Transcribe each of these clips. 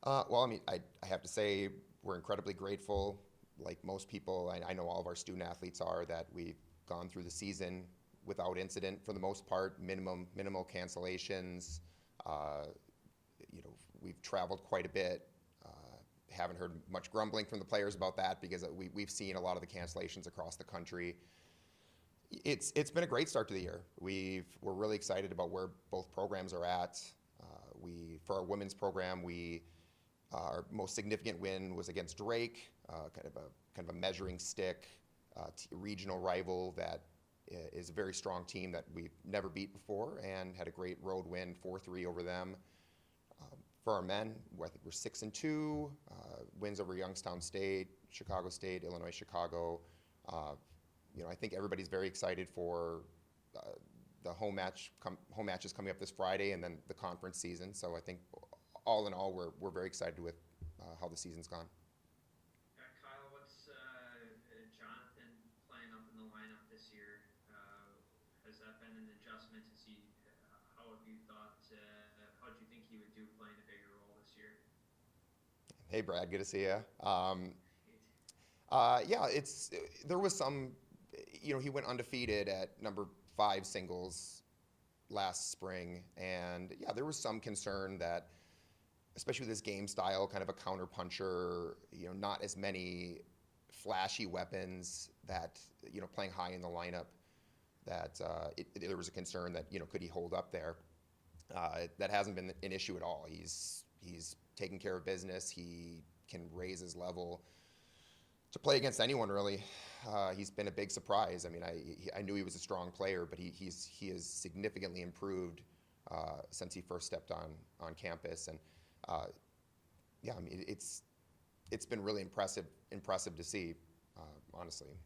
Well, I mean, I have to say we're incredibly grateful. Like most people, I know all of our student athletes are, that we've gone through the season without incident for the most part, minimal cancellations. Uh, we've traveled quite a bit. Uh, haven't heard much grumbling from the players about that because we've seen a lot of the cancellations across the country. It's been a great start to the year. We're really excited about where both programs are at. We For our women's program, our most significant win was against Drake, kind of a measuring stick regional rival that is a very strong team that we've never beat before, and had a great road win 4-3 over them. For our men, I think we're 6-2, wins over Youngstown State, Chicago State, Illinois Chicago. I think everybody's very excited for the home matches coming up this Friday, and then the conference season. So I think all in all, we're very excited with how the season's gone. Kyle, what's Jonathan playing up in the lineup this year? Has that been an adjustment? How have you thought? How did you think he would do playing a bigger role this year? Hey, Brad, good to see you. Yeah, there was some. He went undefeated at number 5 singles last spring, and yeah, there was some concern that, especially with his game style, kind of a counter puncher, not as many flashy weapons, that playing high in the lineup, that there was a concern that could he hold up there. That hasn't been an issue at all. He's taking care of business. He can raise his level to play against anyone, really. He's been a big surprise. I mean, I knew he was a strong player, but he has significantly improved since he first stepped on campus. And yeah, I mean, it's been really impressive to see, honestly.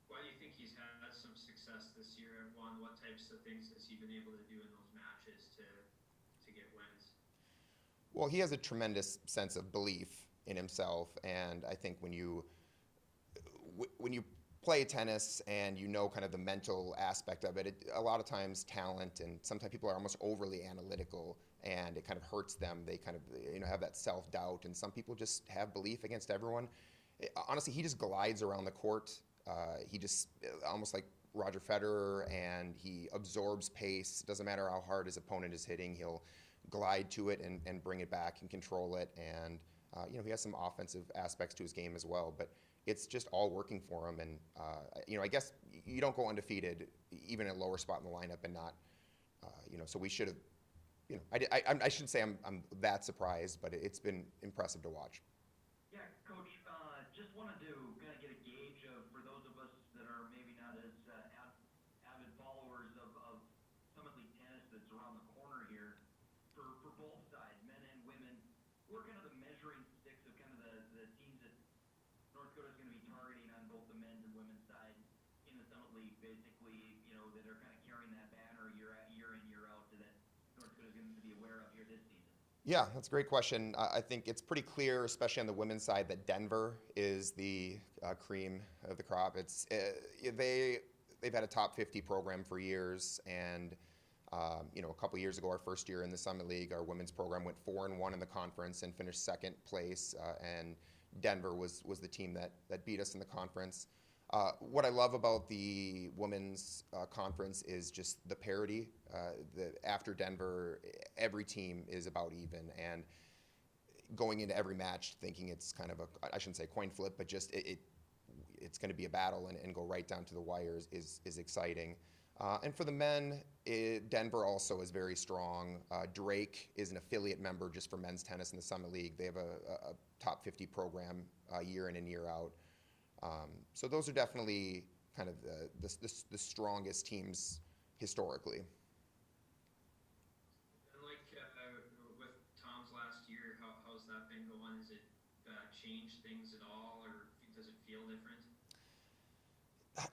Why do you think he's had some success this year? What types of things has he been able to do in those matches to get wins? Well, he has a tremendous sense of belief in himself, and I think when you play tennis and kind of the mental aspect of it, a lot of times talent, and sometimes people are almost overly analytical, and it kind of hurts them. They kind of have that self-doubt, and some people just have belief against everyone. Honestly, he just glides around the court. He just almost like Roger Federer, and he absorbs pace. Doesn't matter how hard his opponent is hitting, he'll glide to it and bring it back and control it. And he has some offensive aspects to his game as well, but it's just all working for him. And I guess you don't go undefeated even in a lower spot in the lineup and not, so we should have. I shouldn't say I'm that surprised, but it's been impressive to watch. Yeah, Coach, just wanted to kind of get a gauge for those of us that are maybe not as avid followers of Summit League tennis that's around the corner here, for both sides, men and women. Who are kind of the measuring sticks of kind of the teams that North Dakota is going to be targeting on both the men's and women's side in the Summit League, basically, that are kind of carrying that banner year in, year out, that North Dakota is going to be aware of here this season? Yeah, that's a great question. I think it's pretty clear, especially on the women's side, that Denver is the cream of the crop. They've had a top 50 program for years, and a couple years ago, our first year in the Summit League, our women's program went 4-1 in the conference and finished second place. And Denver was the team that beat us in the conference. What I love about the women's conference is just the parity. After Denver, every team is about even, and going into every match thinking it's kind of I shouldn't say coin flip, but just it's going to be a battle and go right down to the wires is exciting. And for the men, Denver also is very strong. Drake is an affiliate member just for men's tennis in the Summit League. They have a top 50 program year in and year out. So those are definitely kind of the strongest teams historically. And with Tom's last year, how's that been going? Has it changed things at all, or does it feel different?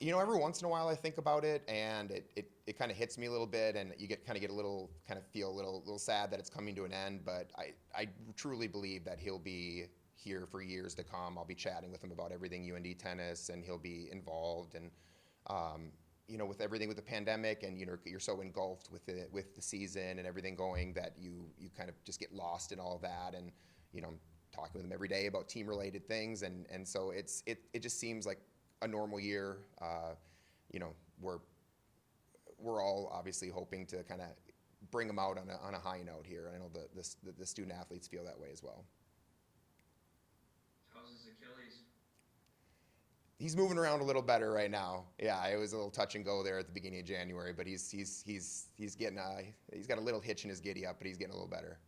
Every once in a while I think about it, and it kind of hits me a little bit, and you get a little, kind of feel a little sad that it's coming to an end. But I truly believe that he'll be here for years to come. I'll be chatting with him about everything UND tennis, and he'll be involved. And you know, with everything with the pandemic, and you know, you're so engulfed with the season and everything going, that you kind of just get lost in all of that. And you know, I'm talking with him every day about team related things, and so it just seems like a normal year. You know, we're all obviously hoping to kind of bring them out on a high note here. I know the student athletes feel that way as well. How's his Achilles? He's moving around a little better right now. Yeah, it was a little touch and go there at the beginning of January, but he's getting he's got a little hitch in his giddy up, but he's getting a little better.